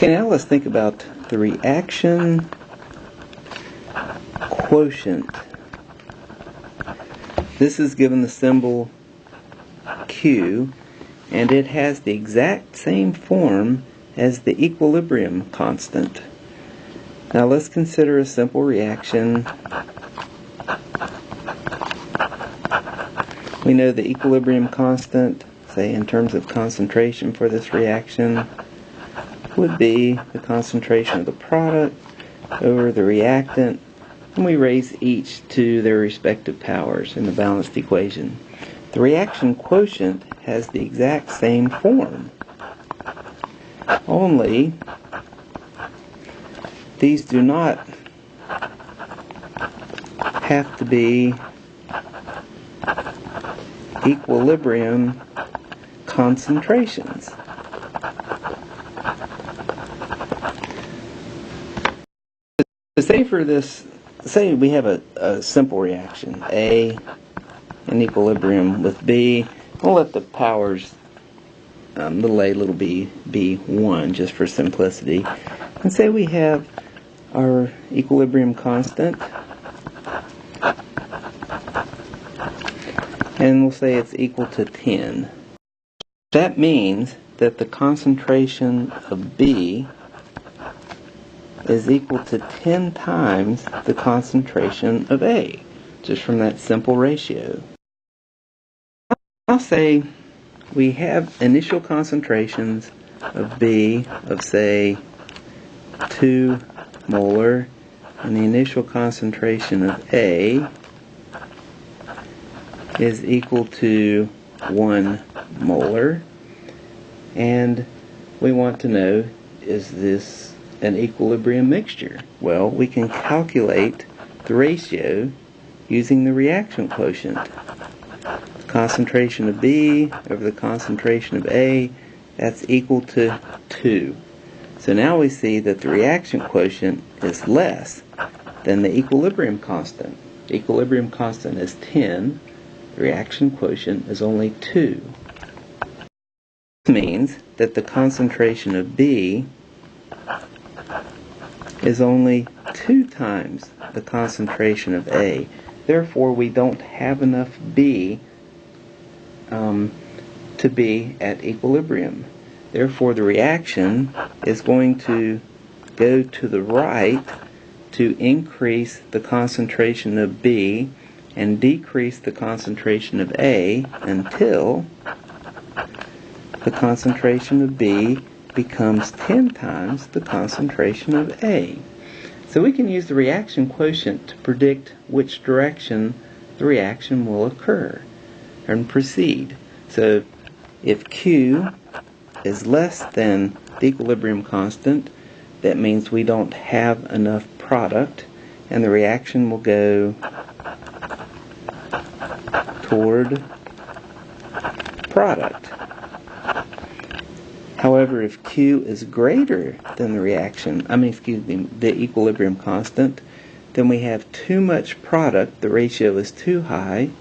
Okay, now let's think about the reaction quotient. This is given the symbol Q, and it has the exact same form as the equilibrium constant. Now let's consider a simple reaction. We know the equilibrium constant, say in terms of concentration for this reaction, would be the concentration of the product over the reactant, and we raise each to their respective powers in the balanced equation. The reaction quotient has the exact same form, only these do not have to be equilibrium concentrations. Say we have a simple reaction, A in equilibrium with B. We'll let the powers, little a, little b, be 1 just for simplicity. And say we have our equilibrium constant, and we'll say it's equal to 10. That means that the concentration of B is equal to 10 times the concentration of A, just from that simple ratio. I'll say we have initial concentrations of B of, say, 2 molar, and the initial concentration of A is equal to 1 molar, and we want to know, is this an equilibrium mixture? Well, we can calculate the ratio using the reaction quotient. The concentration of B over the concentration of A, that's equal to 2. So now we see that the reaction quotient is less than the equilibrium constant. The equilibrium constant is 10. The reaction quotient is only 2. This means that the concentration of B is only 2 times the concentration of A. Therefore, we don't have enough B to be at equilibrium. Therefore, the reaction is going to go to the right to increase the concentration of B and decrease the concentration of A until the concentration of B becomes 10 times the concentration of A. So we can use the reaction quotient to predict which direction the reaction will occur and proceed. So if Q is less than the equilibrium constant, that means we don't have enough product, and the reaction will go toward product. However, if Q is greater than the equilibrium constant, then we have too much product, the ratio is too high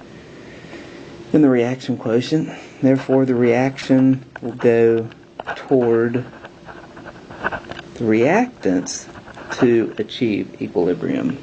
in the reaction quotient. Therefore, the reaction will go toward the reactants to achieve equilibrium.